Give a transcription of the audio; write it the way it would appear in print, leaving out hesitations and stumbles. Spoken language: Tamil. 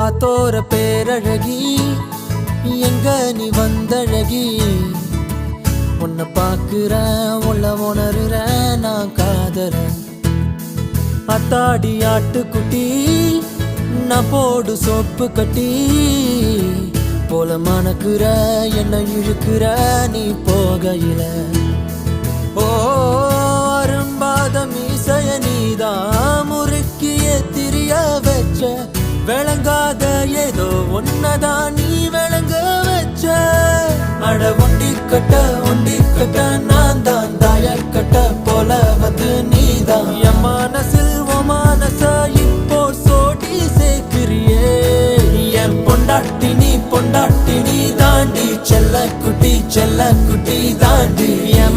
ஆத்தோர பேரழகி எங்க நீ வந்தழகி உன்னை பாக்குறேன் உள்ள உணர்றேன் நான் காதறேன் அத்தாடி ஆட்டுக்குட்டி நான் போடு சோப்பு கட்டி போல மணக்குற என்ன இழுக்கிற நீ போகையில ஓ அரும்பாத மீசைய நீதான் முறுக்கிய திரிய வச்ச விளங்காத ஏதோ ஒன்னதான் நீ விளங்க வச்ச அட ஒண்டி கட்ட நான் தான் தாயக்கட்ட போல வந்து நீதான் என் மனசில் ஓ மனச இப்போ சோடி சேர்க்கிறியே என் பொண்டாட்டி நீ தாண்டி செல்ல குட்டி தாண்டி என்